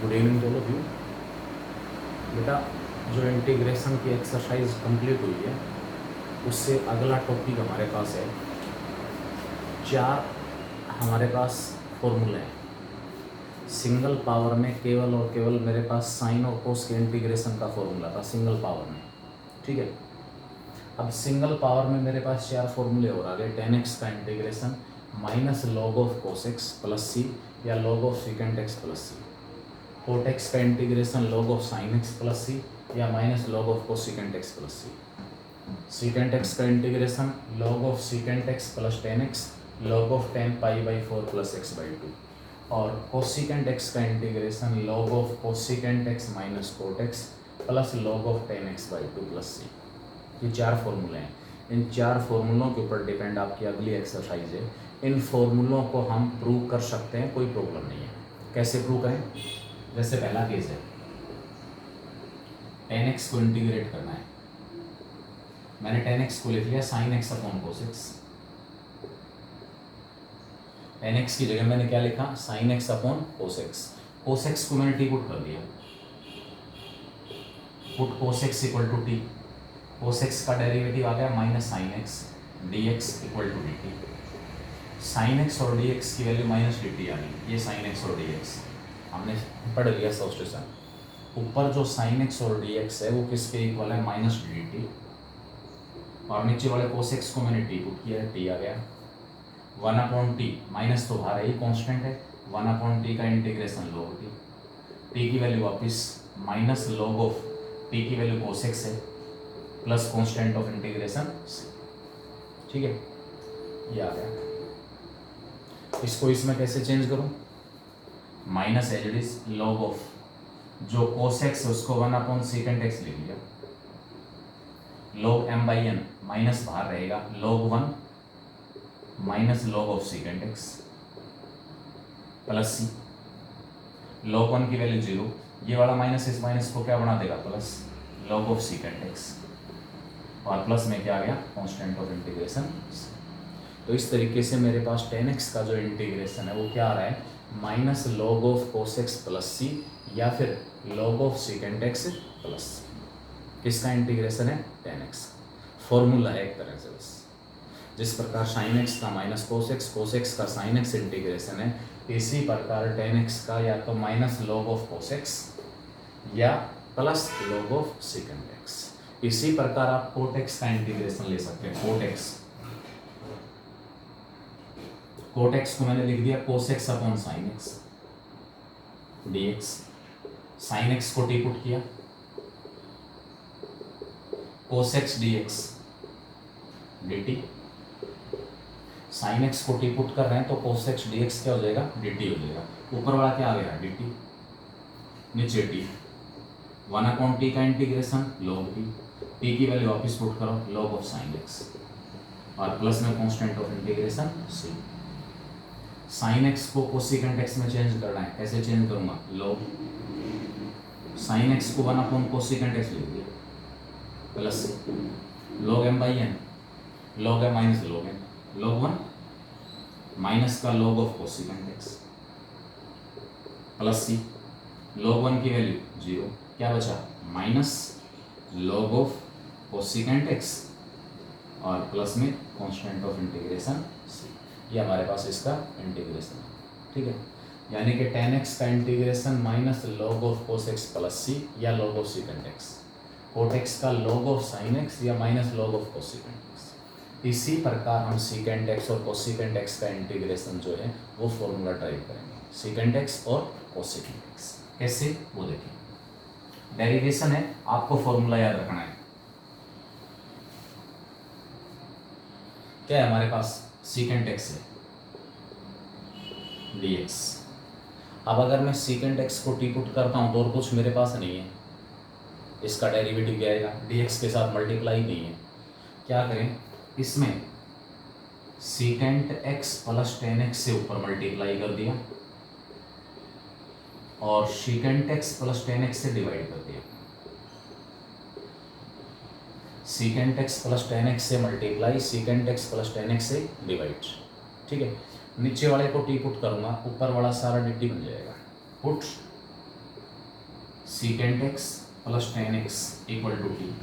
Good evening to all of you. बेटा, जो integration की एक्सरसाइज कंप्लीट हुई है उससे अगला टॉपिक हमारे पास है चार हमारे पास फॉर्मूले हैं। सिंगल पावर में केवल और केवल मेरे पास साइन और कोस के इंटीग्रेशन का फॉर्मूला था सिंगल पावर में, ठीक है। अब सिंगल पावर में मेरे पास चार फॉर्मूले और आ गए। tan x का integration minus log of cos X plus सी या log of secant x plus C, cot x का integration log of sine X plus सी या minus log of cosecant X plus C, secant x का integration log of secant x plus tan X log of tan pi by four plus x by two, और cosecant X का integration log of cosecant X minus cot x plus log of tan X by two plus C. ये चार फॉर्मूले हैं। इन चार फॉर्मूलों के ऊपर depend आपकी अगली एक्सरसाइज है। इन फॉर्मूलों को हम प्रूव कर सकते हैं, कोई प्रॉब्लम नहीं है। कैसे प्रूव करें? जैसे पहला केस है, tan x को इंटीग्रेट करना है। मैंने tan x को लिख लिया sin x upon cos x। tan x की जगह मैंने क्या लिखा? sin x upon cos x। cos x को मैंने t पुट कर दिया, put cos x equal to t. cos x का डेरिवेटिव आ गया minus sin x dx equal to dt। sin x और dx की वैल्यू माइनस dt आ गई। ये sin x और dx हमने पढ़ लिया सब्स्टिट्यूशन। ऊपर जो sin x और dx है वो किसके इक्वल है? Minus dt। और नीचे वाले cos x को मैंने t पुट किया है, t आ गया। 1/t माइनस तो बाहर है, ही कांस्टेंट है। 1/t का इंटीग्रेशन log t, t की वैल्यू वापिस माइनस log ऑफ t की वैल्यू cos x है प्लस कांस्टेंट ऑफ इंटीग्रेशन, ठीक है। ये आ गया। इसको इसमें कैसे चेंज करूं? Minus as it is log of जो cos x है उसको 1/secant x लिख लिया, log m by n minus बाहर रहेगा, log 1 minus log of secant x plus c. log 1 की वैल्यू 0, ये वाला माइनस इस माइनस को क्या बना देगा? Plus log of secant x, और प्लस में क्या आ गया? Constant of integration. तो इस तरीके से मेरे पास tan x का जो इंटीग्रेशन है वो क्या आ रहा है? Minus log of cos x plus सी या फिर log of secant x plus C. किसका इंटीग्रेशन है? tan x। फॉर्मूला है एक तरह से बस। जिस प्रकार sin x का माइनस cos x का sin x इंटीग्रेशन है, इसी प्रकार tan x का या तो minus log of cos x या plus log of secant x। इसी प्रकार आप cot x का इंटीग्रेशन ले सकते हैं। cot x को मैंने लिख दिया cos x upon sin x dx। sin x को t पुट किया, cos x dx dt। sin x को t पुट कर रहे हैं तो cos x dx क्या हो जाएगा? dt हो जाएगा। ऊपर वाला क्या आ गया? dt, नीचे t। 1/t का इंटीग्रेशन log t की वैल्यू वापस पुट करो log ऑफ sin x, और प्लस में constant of integration c। sin x को कोसिकेंट x में चेंज करना है। कैसे चेंज करूंगा? log sin x को 1/कोसिकेंट x लिख दिया plus log m by n, log m minus log n, log 1 minus का log of cosecant x plus c। log 1 की वैल्यू 0, क्या बचा? Minus log of cosecant x और प्लस में कांस्टेंट ऑफ इंटीग्रेशन c। ये हमारे पास इसका इंटीग्रेशन है, ठीक है। यानी कि tan x का integration minus log of cos x plus c या log of secant x, cot x का log ऑफ sin x या minus log of cosecant x। इसी प्रकार हम secant x और cosecant x का इंटीग्रेशन जो है वो फॉर्मूला ड्राइव करेंगे, secant x और cosecant x। कैसे? वो देखें। डेरिवेशन है, आपको फॉर्मूला याद रखना है। क्या है हमारे पास? secant x है dx। अब अगर मैं secant x को t पुट करता हूं तो और कुछ मेरे पास नहीं है, इसका डेरिवेटिव क्या आएगा? dx के साथ मल्टीप्लाई नहीं है। क्या करें? इसमें secant x plus tan x से ऊपर मल्टीप्लाई कर दिया और secant x plus tan x से डिवाइड कर दिया। secant x plus tan x से multiply, secant x plus tan x से डिवाइड, ठीक है। नीचे वाले को t पुट करूंगा, ऊपर वाला सारा dt बन जाएगा। Put secant x plus tan x equal to t.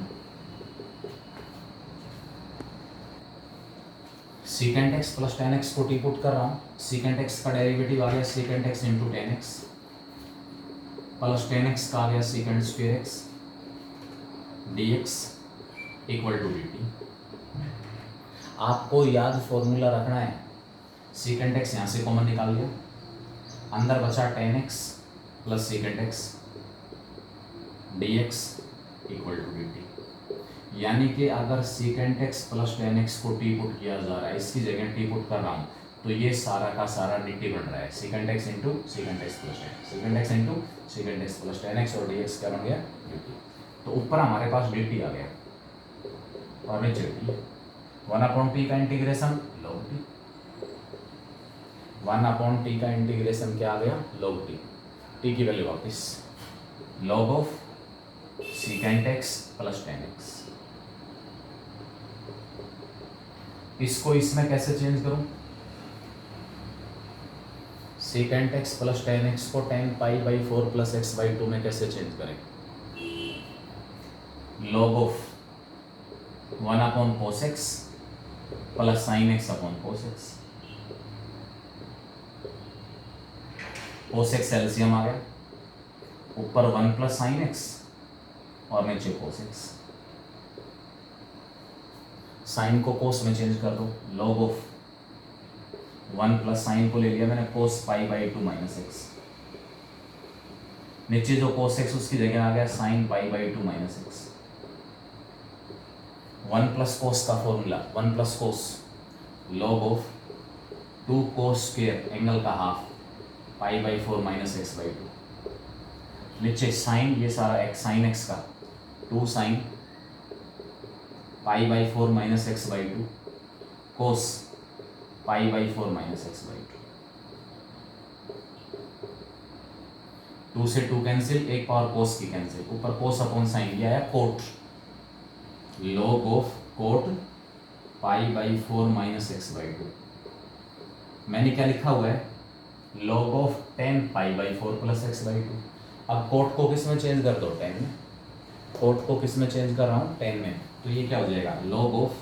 Secant x plus tan x को टी पुट कर रहा हूँ, सीकेंट एक्स का डेरिवेटिव आ गया secant x into tan x plus tan x का आ गया secant square x d x equal to d t. आपको याद फॉर्मूला रखना है, सीकेंट एक्स यहाँ से कॉमन निकाल लिया, अंदर बचा tan x plus secant x d x equal to d t. यानी कि अगर secant x plus tan x को टी पुट किया जा रहा है, इसकी जगह टी पुट कर रहा हूँ, तो ये सारा का सारा डी टी बन रहा है secant x into secant x plus ten, secant x into secant x plus tan x और डी एक्स क्या बन गया डी टी। तो ऊपर हमारे पास डी टी आ गया और नीचे टी, वन अपॉन टी का integration log T, one upon T का इंटीग्रेशन क्या आ गया लॉग टी, टी की वैल्यू वापस log of secant x plus tan X. इसको इसमें कैसे चेंज करूं, secant x plus tan x को tan pi by four plus x by two में कैसे चेंज करें, log of one upon cos X plus sine x upon cos X, cos x LCM आ गया, ऊपर वन प्लस साइन एक्स और नीचे कोस x, sign को कोस में चेंज कर दो, log of one plus sine को ले लिया मैंने cos pi by two minus x, नीचे जो कोस एक्स उसकी जगह आ गया sine pi by two minus x, one plus cos का formula one plus cos log of two cos square angle का half pi by four minus x by two, नीचे sine ये सारा एक्स साइन एक्स का two sine pi by four minus x by two cos pi by four minus x by two से two cancel, एक power cos की cancel, ऊपर cos upon sine लिया है cot, log of cot pi by four minus x by two. मैंने क्या लिखा हुआ है log of tan pi by four plus x by two. अब कोट को किस में चेंज कर दो टेन में, कोट को किस में चेंज कर रहा हूँ टेन में, तो ये क्या हो जाएगा लॉग ऑफ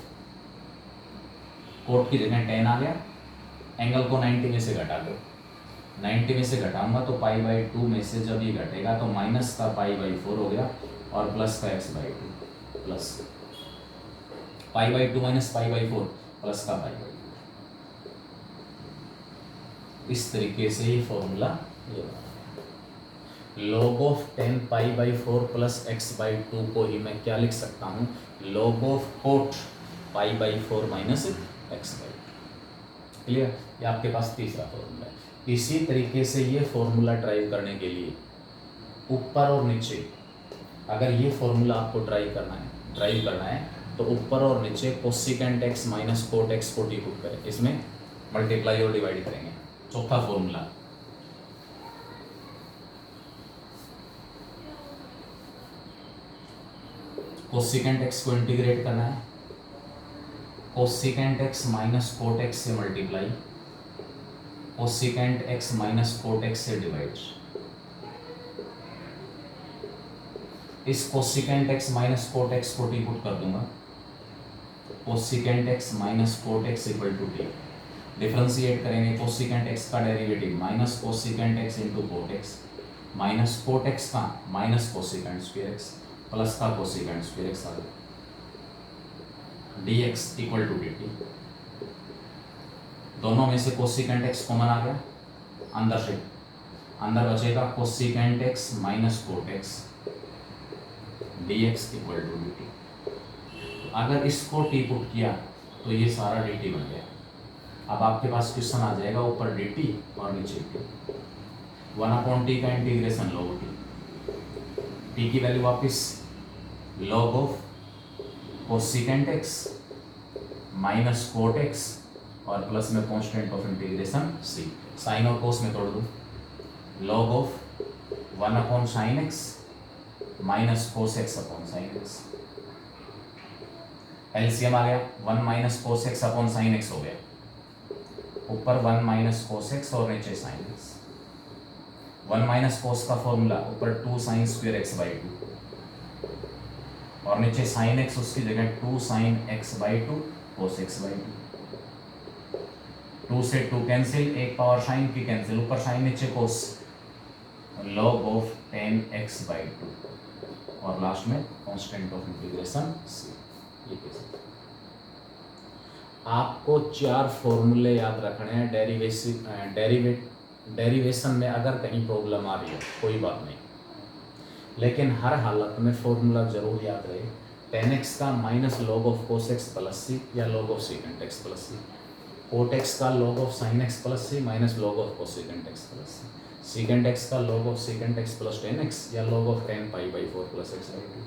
कोट की जगह टेन आ गया, एंगल को 90 में से घटा दो, 90 में से घटाऊंगा तो पाई बाई टू में से जब ये घटेगा तो माइनस का पाई बाई फोर हो गया और प्लस का x by two, plus pi by two minus pi by four plus का पाई बाई टू। इस तरीके से ये फॉर्मूला ये log of tan pi by four plus x by to को ही मैं क्या लिख सकता हूँ log of cot pi by four minus x by. Clear, ये आपके पास तीसरा फॉर्मूला है। इसी तरीके से ये फॉर्मूला ड्राइव करने के लिए ऊपर और नीचे, अगर ये फॉर्मूला आपको ड्राइव करना है तो ऊपर और नीचे cosecant x minus cot x को टी पुट करें, इसमें मल्टीप्लाई और डिवाइड करेंगे। चौथा फॉर्मूला कोसेकेंट एक्स को इंटीग्रेट करना है, cosecant x minus cot x से multiply, cosecant x minus cot x से डिवाइड। इस cosecant x minus cot x को टी पुट कर दूंगा, cosecant x minus cot x equal to t. Differentiate करेंगे, कोसेकेंट एक्स का derivative minus cosecant x into cot x, minus cot x का minus cosecant square x plus का cosecant square x आ गया, d x equal to d t. दोनों में से cosecant x common आ गया, अंदर बचेगा cosecant x minus cot x d x equal to d t. अगर इसको टी पुट किया तो ये सारा डी टी बन गया। अब आपके पास क्वेश्चन आ जाएगा ऊपर डी टी और नीचे टी, वन अपॉन टी का इंटीग्रेशन लॉग टी, टी की वैल्यू वापस log of cosecant x minus cot x और प्लस में constant of integration c, sine और कोस में तोड़ दूं, log of one upon sine x minus cos x upon sine x, LCM आ गया, one minus cos x upon sine x हो गया, ऊपर वन माइनस कोस एक्स और नीचे साइन एक्स, 1 माइनस कोस का फॉर्मूला ऊपर 2 साइन स्क्वायर एक्स बाई 2 और नीचे साइन एक्स उसकी जगह 2 sine x by 2 cos x by 2 2 से 2 कैंसिल, एक पावर साइन की कैंसिल, ऊपर साइन नीचे कोस, log ऑफ 10x बाई 2 और लास्ट में कांस्टेंट ऑफ इंटीग्रेशन c। ये कैसे आपको 4 फॉर्मूले याद रखने हैं। डेरिवेशन में अगर कहीं प्रॉब्लम आ रही है कोई बात नहीं, लेकिन हर हालत में फॉर्मूला जरूर याद रहे। 10x का minus log of cos x plus सी या log of secant x plus c, cot x का log of sin x plus c minus log of cosecant x plus c, secant x का log of secant x plus 10x या log of 10 pi by 4 plus x by 2,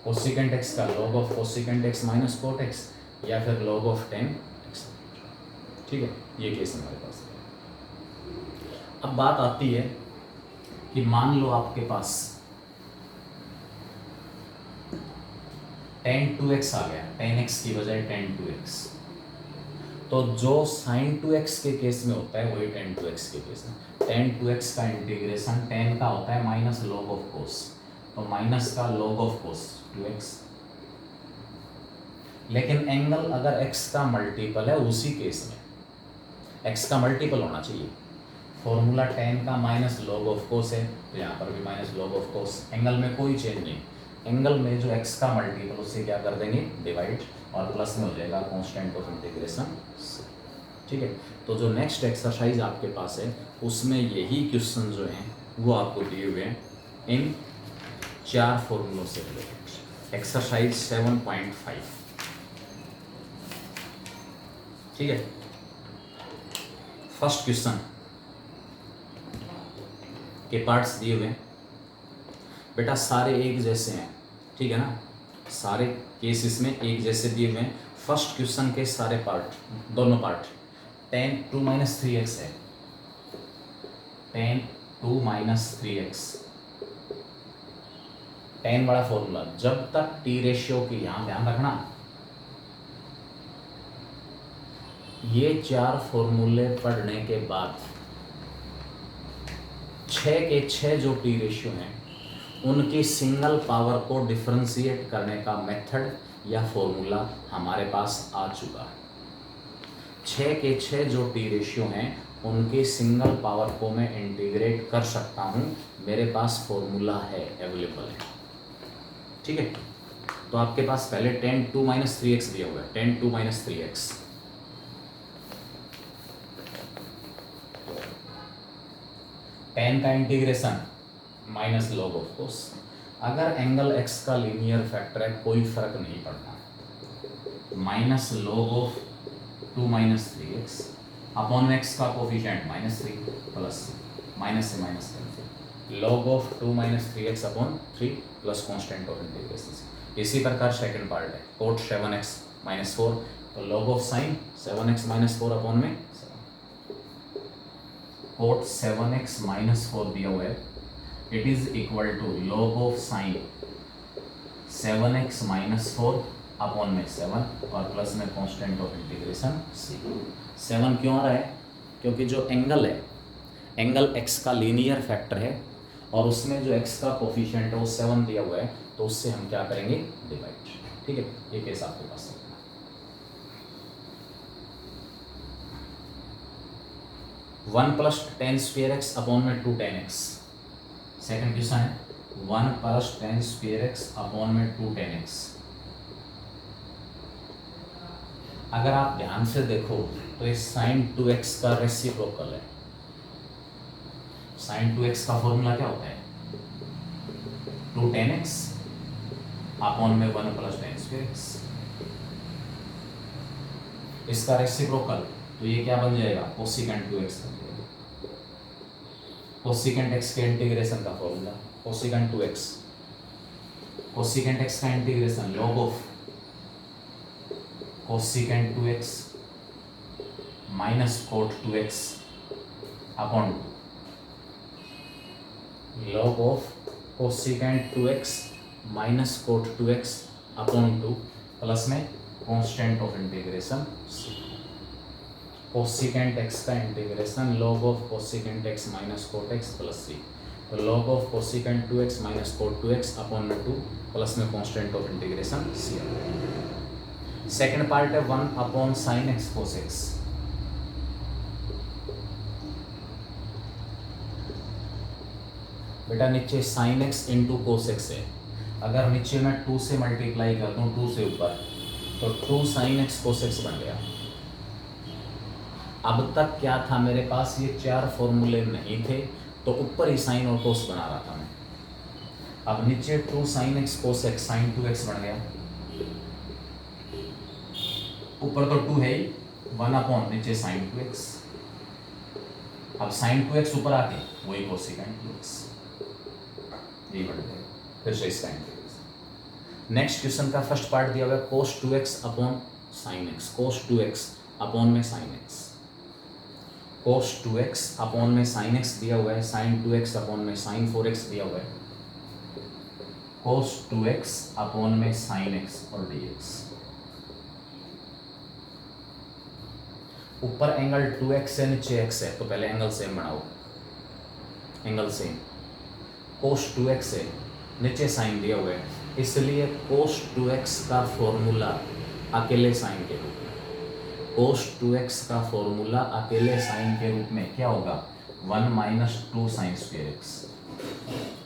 cosecant x का log of cosecant x minus cot x या फिर log of 10x। ठीक है, ये case हमारे पास है। अब बात आती है कि मान लो आपके पास tan 2x आ गया, tan x की बजाय tan 2x, तो जो sin 2x के केस में होता है वही tan 2x के केस में। tan 2x का इंटीग्रेशन tan का होता है माइनस log ऑफ cos, तो माइनस का log ऑफ cos 2x। लेकिन एंगल अगर x का मल्टीपल है उसी केस में x का मल्टीपल होना चाहिए। फॉर्मूला tan का माइनस log ऑफ cos है, तो यहाँ पर भी minus log of cos, angle में कोई चेंज नहीं। एंगल में जो x का मल्टीपल उससे क्या कर देंगे, डिवाइड, और प्लस में हो जाएगा कांस्टेंट ऑफ इंटीग्रेशन। ठीक है, तो जो नेक्स्ट एक्सरसाइज आपके पास है उसमें यही क्वेश्चन जो हैं वो आपको दिए हुए हैं इन 4 फॉर्मूलों से रिलेटेड। एक्सरसाइज 7.5। ठीक है, फर्स्ट क्वेश्चन के पार्ट्स दिए हुए हैं बेटा, सारे एक जैसे हैं। ठीक है ना, सारे केसेस में एक जैसे दिए हुए हैं। फर्स्ट क्वेश्चन के सारे पार्ट, दोनों पार्ट tan 2 माइनस 3x है, tan 2 माइनस 3x, tan वाला फॉर्मूला जब तक t रेशियो की, यहां ध्यान रखना, ये 4 फॉर्मूले पढ़ने के बाद 6 के 6 जो टी रेशियो हैं उनकी सिंगल पावर को डिफरेंशिएट करने का मेथड या फॉर्मूला हमारे पास आ चुका है। 6 के 6 जो टी रेशियो हैं उनके सिंगल पावर को मैं इंटीग्रेट कर सकता हूं, मेरे पास फॉर्मूला है, अवेलेबल है। ठीक है, तो आपके पास पहले tan 2 माइनस 3x दिया हुआ है, tan 2 माइनस 3x, tan का integration minus log of cos। अगर एंगल x का लीनियर फैक्टर है कोई फर्क नहीं पड़ता, minus log of 2 minus 3x upon x का कोफिशिएंट माइनस 3 प्लस माइनस से minus cancel, log of 2 minus 3x upon 3 plus constant of integration. इसी प्रकार सेकंड पार्ट है cot 7x माइनस 4, तो log of sin 7x minus 4 upon में 7, cot 7x minus 4 दिया हुआ है, it is equal to log of sin 7x minus 4 upon में 7 और प्लस में कांस्टेंट ऑफ इंटीग्रेशन c। 7 क्यों आ रहा है, क्योंकि जो एंगल है, एंगल x का लीनियर फैक्टर है और उसमें जो x का कोफिशिएंट है वो 7 दिया हुआ है, तो उससे हम क्या करेंगे, डिवाइड। ठीक है, ये केस आपके पास है। 1 plus tan square x upon में 2 tan x। सेकंड क्वेश्चन है 1 plus tan square x upon में 2 tan x। अगर आप ध्यान से देखो तो ये sin 2x का रेसिप्रोकल है। sin 2x का फॉर्मूला क्या होता है, 2 tan x अपॉन में 1 प्लस tan स्क्वायर x। इसका रेसिप्रोकल, तो ये क्या बन जाएगा, कोसिकेंट 2x बन जाएगा। कोसिकेंट x के इंटीग्रेशन का formula cosecant 2x, cosecant x का integration log of cosecant 2x minus cot 2x upon log of cosecant 2x minus cot 2x upon 2 plus में constant of integration c। Cosecant x का integration log of cosecant x minus cot x plus c, तो log of cosecant 2x minus cot 2x upon में 2 plus में constant of integration c आ गया। Second part है 1 upon sine x cos x. बेटा नीचे sine x into cos x है, अगर नीचे मैं 2 से मल्टीप्लाई कर दूँ 2 से ऊपर तो 2 साइन एक्स कोस एक्स बन गया। अब तक क्या था मेरे पास, ये 4 फॉर्मूले नहीं थे तो ऊपर ही साइन और कोस बना रहा था मैं। अब नीचे 2 sine x cos x sine 2x बन गया, ऊपर तो 2 है ही, 1 अपॉन नीचे साइन 2x। अब साइन 2x ऊपर आके वही कोसिकेंट 2x, यही बन गया। फिर से इसका इंटीग्रेशन। नेक्स्ट क्वेश्चन का फर्स्ट पार्ट दिया हुआ है कोस 2x अपॉन साइन एक्स, कोस 2x अपॉन में साइन एक्स, कोस 2x अपॉन में साइन x दिया हुआ है, साइन 2x अपॉन में साइन 4x दिया हुआ है, कोस 2x अपॉन में साइन x और dx। ऊपर एंगल 2x है, नीचे x है, तो पहले एंगल सेम बनाओ, एंगल सेम। कोस 2x है, नीचे साइन दिया हुआ है, इसलिए कोस 2x का फॉर्मूला अकेले साइन के रूप में, कोस 2x का फॉर्मूला अकेले साइन के रूप में क्या होगा, 1 minus 2 sine square x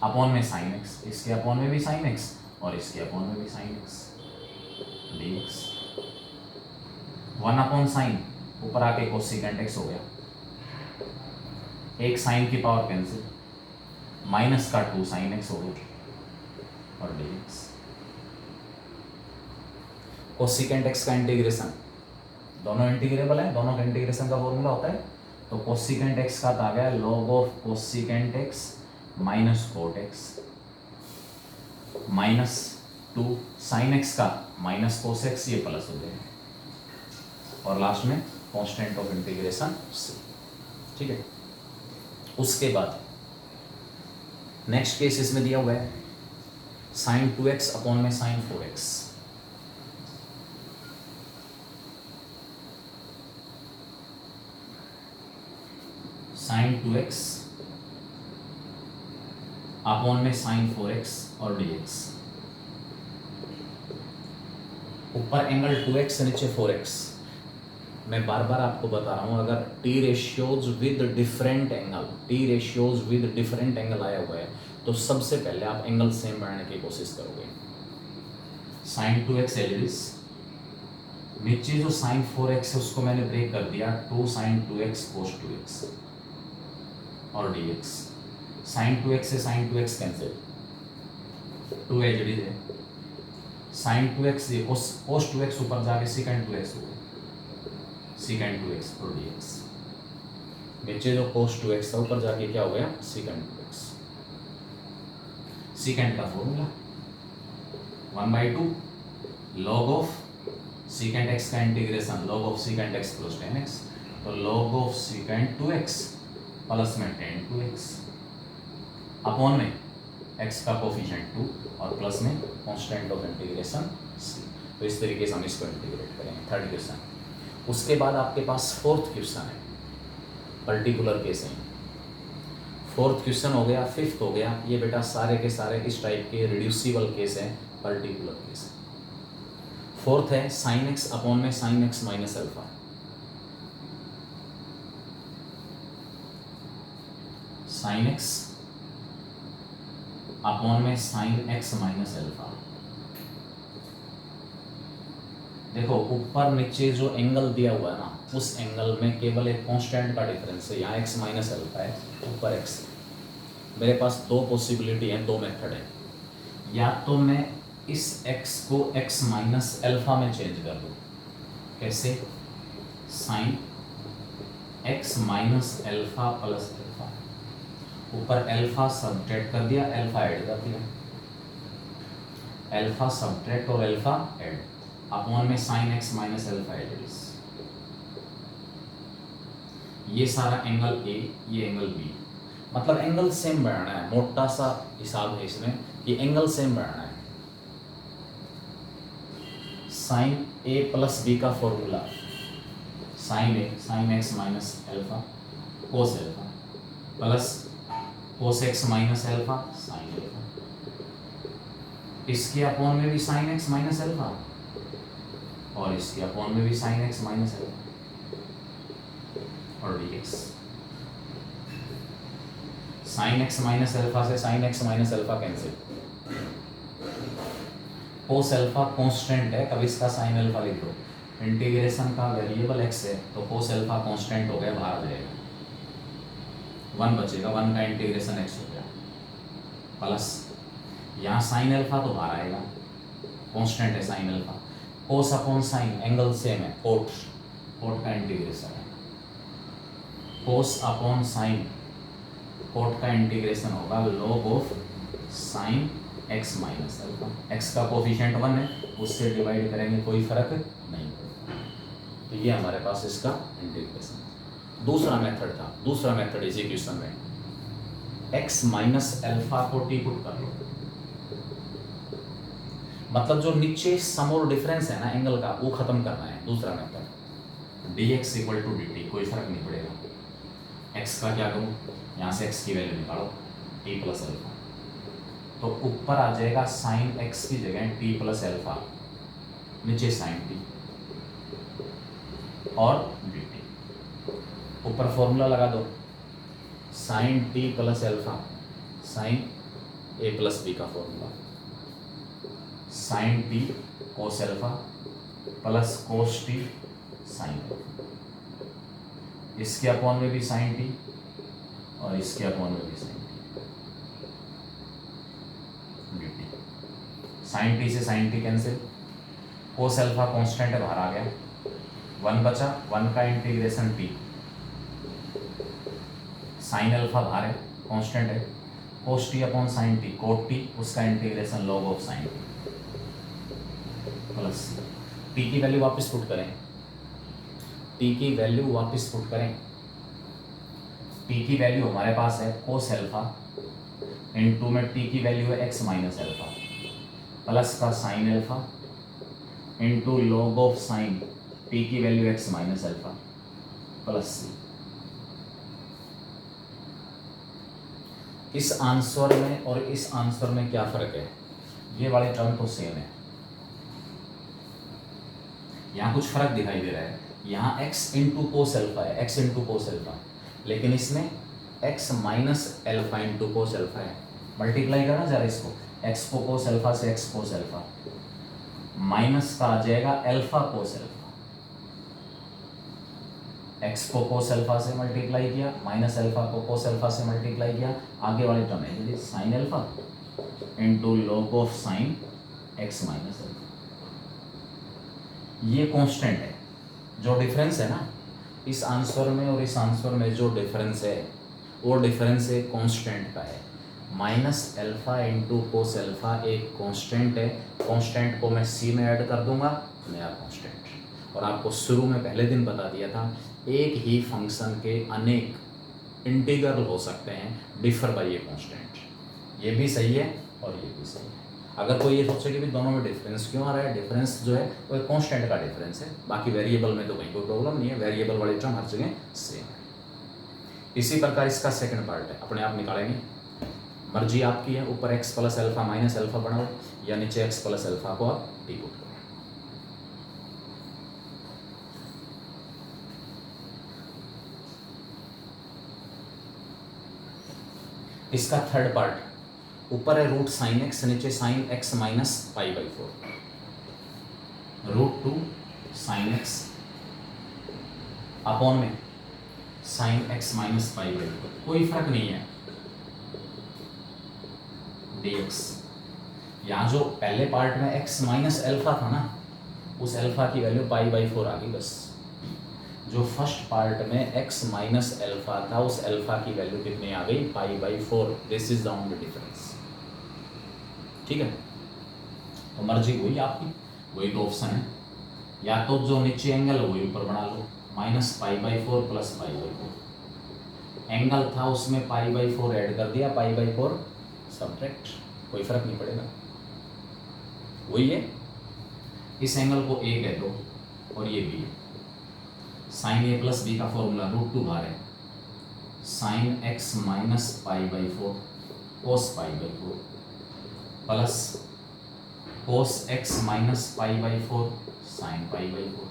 upon में साइन एक्स, इसके अपॉन में भी साइन एक्स और इसके अपॉन में भी sine x dx। 1 upon sign ऊपर आके कोसिकेंट एक्स हो गया, एक साइन की पावर कैंसिल, माइनस का 2 साइन एक्स हो गया और dx। कोसिकेंट एक्स का इंटीग्रेशन, दोनों इंटीग्रेबल है, दोनों का इंटीग्रेशन का फॉर्मूला होता है, तो कोसिकेंट एक्स का आ गया log of cosecant X minus cot x minus 2 sine x का माइनस कोस एक्स, ये प्लस हो जाएगा और लास्ट में कांस्टेंट ऑफ इंटीग्रेशन c। ठीक है, उसके बाद नेक्स्ट केस इसमें दिया हुआ है साइन 2x अपॉन में sine 4x। Sine 2x upon में साइन 4x और dx। ऊपर एंगल 2x से नीचे 4x। मैं बार बार आपको बता रहा हूं, अगर t ratios with different angle, t ratios with different angle आया हुआ है तो सबसे पहले आप एंगल सेम बनाने की कोशिश करोगे। साइन 2x एलिस, नीचे जो साइन 4x है उसको मैंने ब्रेक कर दिया, 2 साइन 2x कोस 2x और dx। साइन 2x से साइन 2x कैंसिल, 2 एचडी है, साइन 2x ये कोस 2x ऊपर जाके सीकेंट 2x हो गया, सीकेंट 2x और dx। नीचे जो कोस 2x था ऊपर जाके क्या हो गया, सीकेंट 2x। सीकेंट का formula 1/2 log of secant x का integration log of secant x plus 10x, तो log of secant 2x plus में 10 2x अपॉन में x का कोफिशिएंट 2 और प्लस में कांस्टेंट ऑफ इंटीग्रेशन c। तो इस तरीके से हम इसको इंटीग्रेट करेंगे। Third question. उसके बाद आपके पास फोर्थ क्वेश्चन है, पर्टिकुलर केस है। फोर्थ क्वेश्चन हो गया, फिफ्थ हो गया, ये बेटा सारे के सारे इस टाइप के रिड्यूसिबल केस है, पर्टिकुलर केस है। फोर्थ है साइन x अपॉन में sine x minus alpha. Sine x upon में साइन x माइनस अल्फा। देखो ऊपर नीचे जो एंगल दिया हुआ है ना, उस एंगल में केवल एक कांस्टेंट का डिफरेंस है, यहाँ x माइनस अल्फा है, ऊपर x। मेरे पास दो पॉसिबिलिटी है, दो मेथड है। या तो मैं इस x को x माइनस अल्फा में चेंज कर दूँ, कैसे, sine x minus alpha plus alpha, ऊपर अल्फा सब्ट्रैक्ट कर दिया, अल्फा ऐड कर दिया, अल्फा सब्ट्रैक्ट और अल्फा ऐड, अपॉन में sine x minus alpha add. ये सारा एंगल A, ये एंगल B, मतलब एंगल सेम बनाना है। मोटा सा हिसाब है इसमें, ये एंगल सेम बनाना है। साइन A प्लस B का formula, sine A sine x minus alpha cos alpha plus cos x minus alpha sine alpha, इसके अपॉन में भी साइन एक्स माइनस एल्फा और इसके अपॉन में भी साइन एक्स माइनस एल्फा और dx। Sine x minus alpha से sine x minus alpha cancel. Cos alpha constant है, कभी इसका साइन एल्फा लिख दो। इंटीग्रेशन का वेरिएबल एक्स है तो कोस एल्फा कांस्टेंट हो गया, बाहर आ जाएगा, 1 बचेगा, 1 का इंटीग्रेशन एक्स हो गया प्लस यहाँ साइन एल्फा तो बाहर आएगा, कांस्टेंट है साइन एल्फा, कोस अपॉन साइन एंगल सेम है, कोट का इंटीग्रेशन है, कोस अपॉन साइन कोट का इंटीग्रेशन होगा log of sine x minus alpha. X का कोफिशिएंट 1 है, उससे डिवाइड करेंगे कोई फर्क नहीं पड़ेगा। तो ये हमारे पास इसका इंटीग्रेशन। दूसरा मेथड था, दूसरा मेथड इसी क्वेश्चन में एक्स माइनस एल्फा को टी पुट कर लो, मतलब जो नीचे सम और डिफरेंस है ना एंगल का वो खत्म करना है। दूसरा method dx equal to dt, कोई फर्क नहीं पड़ेगा। x का क्या करूँ, यहाँ से x की वैल्यू निकालो t प्लस एल्फा, तो ऊपर आ जाएगा साइन x की जगह t प्लस एल्फा, नीचे साइन t और dt। ऊपर फॉर्मूला लगा दो, sine t plus alpha sine a plus b का formula, sine t cos alpha plus cos t sine alpha, इसके अपॉन में भी साइन t और इसके अपॉन में भी sine t dt। Sine t से sine t cancel, cos alpha constant है, बाहर आ गया, 1 बचा, 1 का इंटीग्रेशन t, साइन एल्फा बाहर है, कांस्टेंट है, cos t upon sine t, cot t, उसका integration log of sine t plus t की वैल्यू वापस पुट करें, t की वैल्यू वापस पुट करें, t की वैल्यू हमारे पास है कोस एल्फा इनटू में t की वैल्यू है x माइनस एल्फा प्लस का sine alpha into log of sine t की value x minus alpha plus c। इस आंसर में और इस आंसर में क्या फर्क है, ये वाले टर्म तो सेम है, यहाँ कुछ फर्क दिखाई दे रहा है, यहाँ x इंटू कोस एल्फा है, x इंटू कोस एल्फा, लेकिन इसमें x minus alpha into cos alpha है। मल्टीप्लाई करना जरा इसको, x को कोस एल्फा से x कोस एल्फा, माइनस का आ जाएगा एल्फा कोस एल्फा, x को कोस एल्फा से मल्टीप्लाई किया, माइनस एल्फा को कोस एल्फा से मल्टीप्लाई किया, आगे वाले टर्म है sine alpha into log of sign x minus alpha. ये कांस्टेंट है, जो डिफरेंस है ना इस आंसर में और इस आंसर में, जो डिफरेंस है वो डिफरेंस है कांस्टेंट का है। Minus alpha into cos alpha एक कांस्टेंट है, कांस्टेंट को मैं c में ऐड कर दूंगा, नया कांस्टेंट। और आपको शुरू में पहले दिन बता दिया था, एक ही फंक्शन के अनेक इंटीग्रल हो सकते हैं डिफर बाय ये कांस्टेंट। ये भी सही है और ये भी सही है। अगर कोई ये सोचे कि भी दोनों में डिफरेंस क्यों आ रहा है, डिफरेंस जो है वो एक कांस्टेंट का डिफरेंस है, बाकी वेरिएबल में तो कहीं कोई प्रॉब्लम नहीं है, वेरिएबल वाले टर्म हर जगह सेम है। इसी प्रकार इसका सेकंड पार्ट है, अपने आप निकालेंगे, मर्जी आपकी है, ऊपर x plus alpha minus alpha बनाओ या नीचे x प्लस एल्फा को आप टी पुट करो। इसका थर्ड पार्ट, ऊपर है रूट साइन एक्स, नीचे sine x minus pi by 4, root 2 sine x upon में sine x minus pi by 4, कोई फर्क नहीं है, dx। यहाँ जो पहले पार्ट में x माइनस एल्फा था ना, उस एल्फा की वैल्यू पाई बाई 4 आ गई बस। जो फर्स्ट पार्ट में x माइनस एल्फा था, उस एल्फा की वैल्यू कितनी आ गई, पाई by 4। This is the only difference, ठीक है। तो मर्जी वही आपकी, वही तो ऑप्शन है, या तो जो नीचे एंगल है वही ऊपर बना लो, minus pi by 4 plus pi by 4। Angle था उसमें पाई बाई 4 ऐड कर दिया, पाई बाई 4 सब्ट्रैक्ट, कोई फर्क नहीं पड़ेगा, वही है। इस एंगल को a कह दो और ये b है, साइन a प्लस b का फॉर्मूला रूट 2 बाहर है, sine x minus pi by 4 cos pi by 4 plus cos x minus pi by 4 sine pi by 4।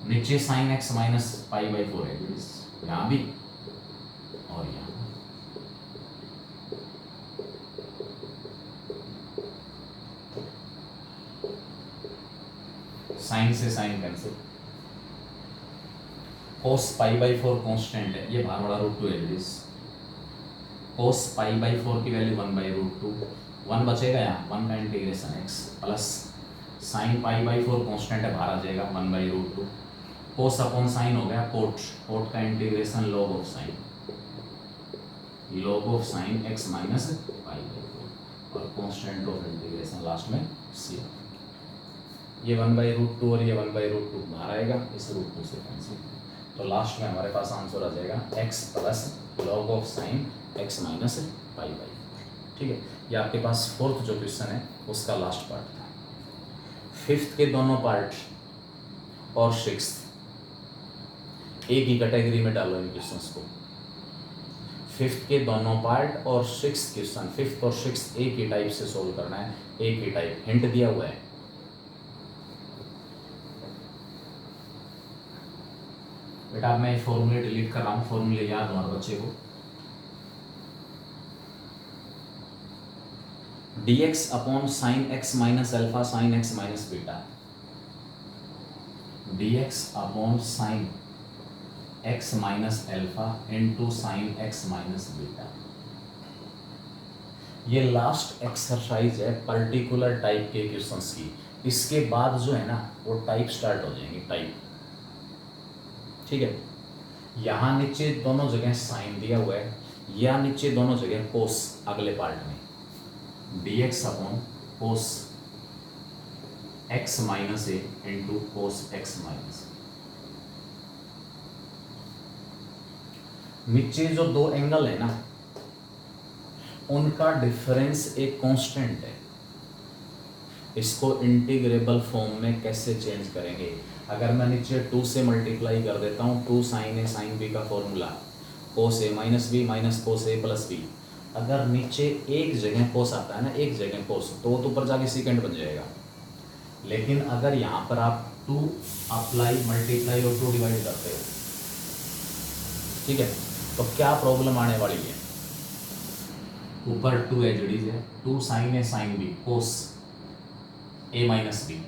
नीचे sine x minus pi by 4 है यहाँ भी और यहाँ साइन से sine cancel. Cos pi by 4 constant है, ये बाहर वाला रूट 2 है। कोस पाई बाई 4 की वैल्यू 1 बाई रूट 2, 1 बचेगा यहाँ, 1 का integration x plus sine pi by 4 constant है, बाहर आ जाएगा 1 by root 2। Cos upon sine हो गया कोट, कोट का integration log of sine, log of sine x minus pi by 4 और कांस्टेंट ऑफ इंटीग्रेशन लास्ट में सी। ये 1 बाई रूट 2 और ये 1 बाई रूट 2 बाहर आएगा, इस रूट 2 से कैंसिल। तो लास्ट में हमारे पास आंसर आ जाएगा x plus log of sign x minus pi by. ठीक है, ये आपके पास फोर्थ जो क्वेश्चन है उसका लास्ट पार्ट था। फिफ्थ के दोनों पार्ट और सिक्स्थ एक ही कैटेगरी में डालो इन क्वेश्चंस को। फिफ्थ के दोनों पार्ट और सिक्स्थ क्वेश्चन, फिफ्थ और सिक्स्थ एक ही टाइप से सोल्व करना है, एक ही टाइप, हिंट दिया हुआ है। बेटा मैं फॉर्मूले डिलीट कर रहा हूँ, फॉर्मूले याद हमारे बच्चे को। dx upon sine x minus alpha sign x minus beta, dx upon sine x minus alpha into sine x minus beta. ये लास्ट एक्सरसाइज है पर्टिकुलर टाइप के क्वेश्चंस की। इसके बाद जो है ना वो टाइप स्टार्ट हो जाएंगे, टाइप। ठीक है, यहाँ नीचे दोनों जगह साइन दिया हुआ है, या नीचे दोनों जगह कोस अगले पार्ट में, dx upon cos x minus a into cos x minus. नीचे जो दो एंगल है ना उनका डिफरेंस एक कांस्टेंट है। इसको इंटीग्रेबल फॉर्म में कैसे चेंज करेंगे? अगर मैं नीचे 2 से मल्टीप्लाई कर देता हूँ, 2 साइन ए साइन बी का formula cos a minus B minus cos a plus B. अगर नीचे एक जगह कोस आता है ना, एक जगह कोस, तो वो तो ऊपर जाके सीकेंड बन जाएगा। लेकिन अगर यहाँ पर आप 2 अप्लाई मल्टीप्लाई और 2 डिवाइड करते हो, ठीक है, तो क्या प्रॉब्लम आने वाली है? ऊपर 2 एजडीज है, 2 sine a sine b cos a minus b,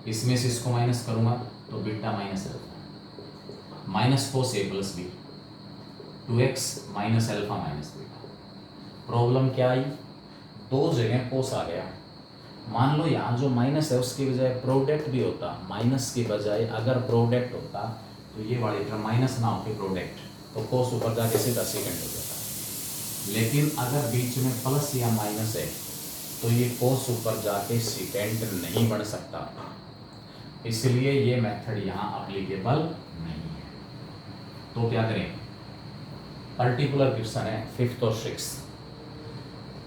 इसमें से इसको माइनस करूंगा तो beta minus alpha minus cos a plus b 2x minus alpha minus beta. Problem क्या आई? दो जगह कोस आ गया। मान लो यहाँ जो माइनस है उसकी बजाय प्रोडक्ट भी होता, माइनस की बजाय अगर प्रोडक्ट होता तो ये वाली टर्म माइनस ना होके प्रोडक्ट, तो कोस ऊपर जाके सीधा सेकेंड हो जाता। लेकिन अगर बीच में प्लस या माइनस है तो ये कोस ऊपर जाके सेकेंड नहीं बन सकता, इसलिए ये मेथड यहाँ एप्लीकेबल नहीं है। तो क्या करें? पर्टिकुलर क्वेश्चन है फिफ्थ और सिक्स्थ,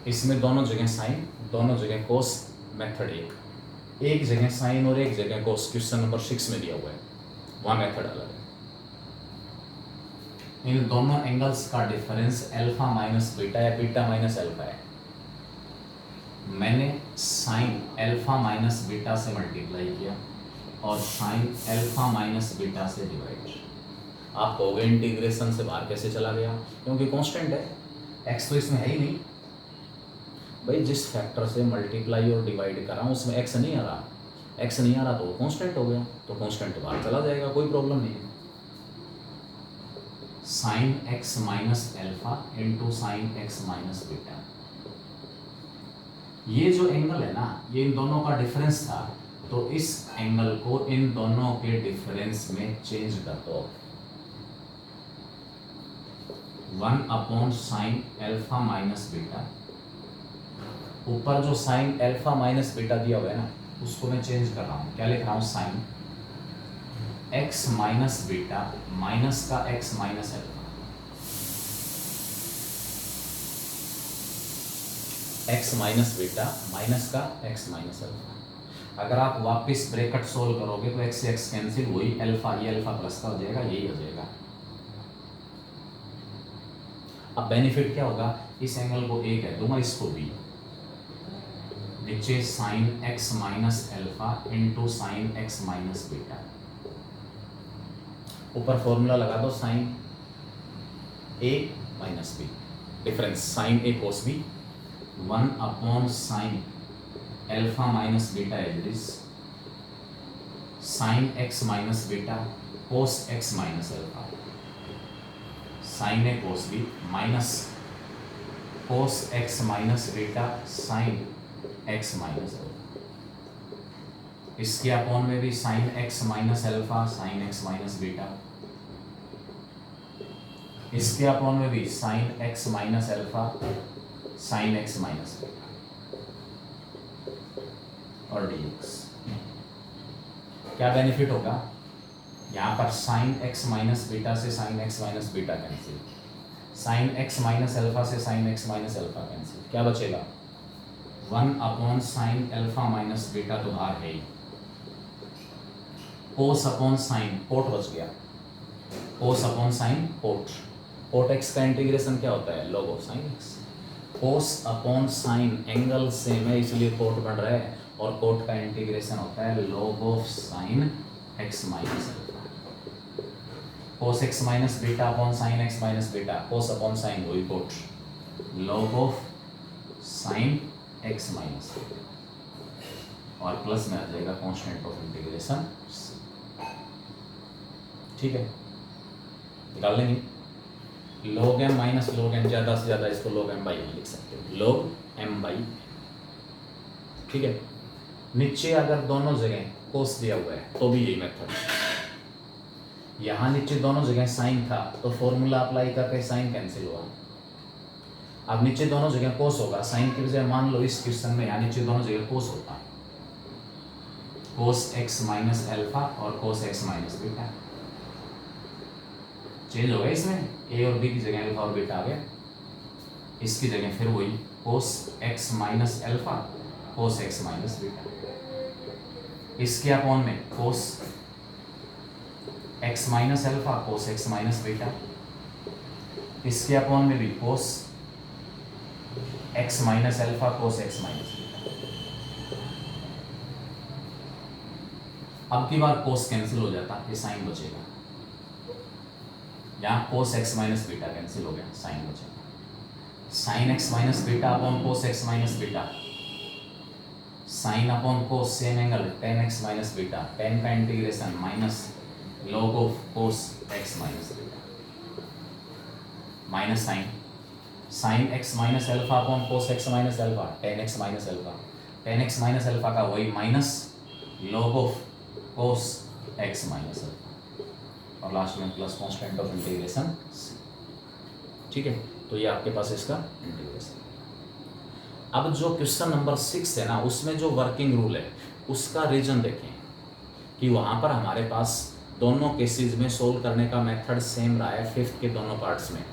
इसमें दोनों जगह साइन दोनों जगह कोस, मेथड एक जगह साइन और एक जगह कोस क्वेश्चन नंबर 6 में दिया हुआ है, वहाँ मेथड अलग है। इन दोनों एंगल्स का डिफरेंस अल्फा माइनस बीटा या बीटा माइनस अल्फा है। मैंने साइन अल्फा माइनस बीटा से मल्टीप्लाई किया और साइन अल्फा माइनस बीटा से डिवाइड। आप कहोगे इंटीग्रेशन से बाहर कैसे चला गया? क्योंकि कांस्टेंट है, एक्स तो इसमें है ही नहीं भाई। जिस फैक्टर से मल्टीप्लाई और डिवाइड कर रहा हूँ उसमें एक्स नहीं आ रहा, एक्स नहीं आ रहा तो वो कांस्टेंट हो गया, तो कांस्टेंट तो बाहर चला जाएगा, कोई प्रॉब्लम नहीं है। Sine x minus alpha into sine x minus beta, ये जो एंगल है ना ये इन दोनों का डिफरेंस था, तो इस एंगल को इन दोनों के डिफरेंस में चेंज कर दो। 1 upon sine alpha minus beta, ऊपर जो साइन अल्फा माइनस बीटा दिया हुआ है ना उसको मैं चेंज कर रहा हूँ। क्या लिख रहा हूँ? Sine x minus beta minus का x minus alpha, x minus beta minus का एक्स माइनस अल्फा। अगर आप वापस ब्रैकेट सोल्व करोगे तो एक्स से एक्स कैंसिल, वही अल्फा, ये अल्फा प्लस का हो जाएगा, यही हो जाएगा। अब बेनिफिट क्या होगा, इस एंगल को ए कह दूंगा, इसको बी, नीचे sine x minus alpha into sine x minus beta, ऊपर फॉर्मूला लगा दो sine a minus b, difference sine a cos b, 1 upon sine alpha minus beta average sine x minus beta cos x minus alpha, sine a cos b minus cos x minus beta sine x minus alpha, इसके upon में भी sine x minus alpha sine x minus beta, इसके upon में भी sine x minus alpha sine x minus beta और dx। क्या benefit होगा, यहाँ पर साइन एक्स माइनस बीटा से sine x minus beta cancel, sine x minus alpha से sine x minus alpha cancel, क्या बचेगा 1 upon sine alpha minus beta तो बाहर है ही, कोस अपॉन साइन कोट बच गया, cos upon sine cot, cot x का इंटीग्रेशन क्या होता है log of sine x, cos upon sign angle same है इसलिए कोट बन रहा है, और कोट का इंटीग्रेशन होता है log of sine x minus alpha, cos x minus beta upon sine x minus beta, cos upon sine वही cot, log of sine x minus beta, और प्लस में आ जाएगा कांस्टेंट ऑफ इंटीग्रेशन, ठीक है, निकाल लेंगे log m minus log n, ज़्यादा से ज़्यादा इसको log m बाई लिख सकते हो, log m बाई, ठीक है। नीचे अगर दोनों जगह कोस दिया हुआ है तो भी यही मेथड है, यहाँ नीचे दोनों जगह साइन था तो फॉर्मूला अप्लाई करके साइन कैंसिल हुआ, अब नीचे दोनों जगह कोस होगा, साइन की बजाय मान लो इस क्वेश्चन में यहाँ नीचे दोनों जगह कोस होता है, कोस एक्स माइनस एल्फा और कोस एक्स माइनस बीटा, चेंज हो गया इसमें, ए और बी की जगह अल्फा और बीटा आ गया, इसकी जगह फिर वही कोस x minus alpha cos x minus beta, इसके अपॉन में कोस x minus alpha cos x minus beta, इसके अपॉन में भी कोस x minus alpha cos x minus beta. अब की बार कोस कैंसिल हो जाता, ये साइन बचेगा, यहाँ cos x minus beta cancel हो गया, साइन बचेगा, sine x minus beta upon cos x minus beta, sine upon cos same angle tan x minus beta, tan का integration minus log of cos x minus beta, minus sine sine x minus alpha upon cos x minus alpha, tan x minus alpha, tan x minus alpha का वही minus log of cos x minus alpha, और last में plus constant of integration, ठीक है। तो ये आपके पास इसका इंटीग्रेशन। अब जो क्वेश्चन नंबर 6 है ना, उसमें जो वर्किंग रूल है उसका रीजन देखें कि वहाँ पर हमारे पास दोनों केसेस में सोल्व करने का मेथड सेम रहा है, फिफ्थ के दोनों पार्ट्स में,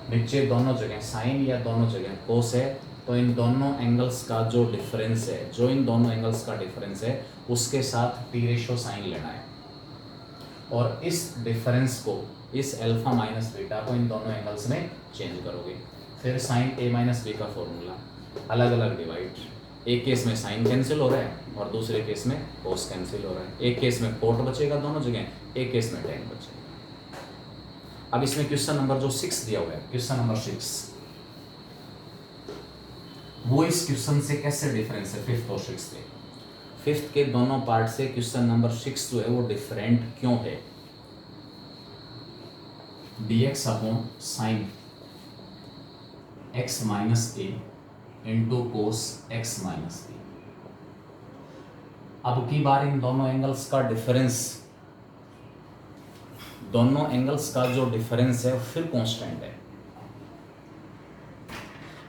नीचे दोनों जगह साइन या दोनों जगह कोस है, तो इन दोनों एंगल्स का जो डिफरेंस है, जो इन दोनों एंगल्स का डिफरेंस है उसके साथ टी रेशो साइन लेना है, और इस डिफरेंस को, इस अल्फा माइनस बीटा को इन दोनों एंगल्स में चेंज करोगे, फिर साइन ए माइनस बी का फॉर्मूला, अलग अलग डिवाइड, एक केस में साइन कैंसिल हो रहा है और दूसरे केस में कोस कैंसिल हो रहा है, एक केस में कोट बचेगा दोनों जगह, एक केस में टेन बचेगा। अब इसमें क्वेश्चन नंबर जो 6 दिया हुआ है, क्वेश्चन नंबर 6, वो इस क्वेश्चन से कैसे डिफरेंस है फिफ्थ और सिक्स्थ के, फिफ्थ के दोनों पार्ट से क्वेश्चन नंबर 6 जो है वो डिफरेंट क्यों है, dx upon sine x minus a into cos x minus b. अब की बार इन दोनों एंगल्स का डिफरेंस, दोनों एंगल्स का जो डिफरेंस है फिर कांस्टेंट है।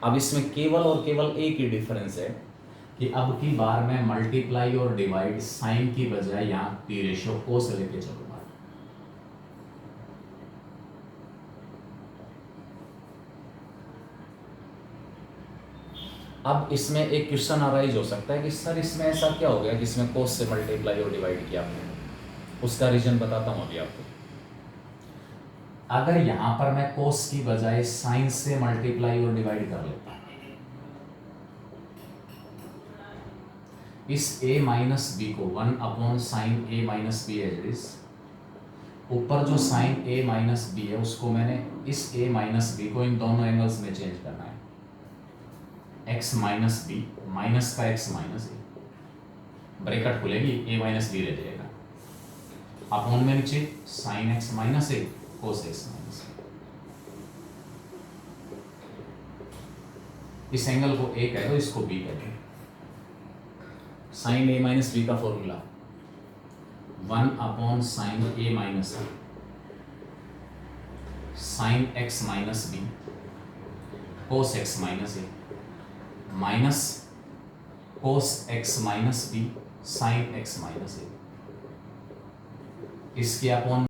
अब इसमें केवल और केवल एक ही डिफरेंस है कि अब की बार मैं मल्टीप्लाई और डिवाइड साइन की बजाय यहाँ टी रेशियो कोस लेके चलूंगा। अब इसमें एक क्वेश्चन अराइज हो सकता है कि सर इसमें ऐसा क्या हो गया जिसमें कोस से मल्टीप्लाई और डिवाइड किया आपने, उसका रीजन बताता हूँ अभी आपको। अगर यहां पर मैं कोस की बजाय साइन से मल्टीप्लाई और डिवाइड कर लेता हूं, इस a माइनस बी को 1/sin a minus B as it is, ऊपर जो साइन a माइनस बी है उसको मैंने इस a माइनस बी को इन दोनों एंगल्स में चेंज करना है, x माइनस बी माइनस का x माइनस ए, ब्रैकेट खुलेगी a माइनस बी रह जाएगा, अपॉन में नीचे साइन x माइनस ए कोस x माइनस ए। इस एंगल को a कह दो, इसको b कह दो। साइन a माइनस बी का formula 1/sin a minus b sine x minus b cos x minus a minus cos x minus b sine x minus a, इसके upon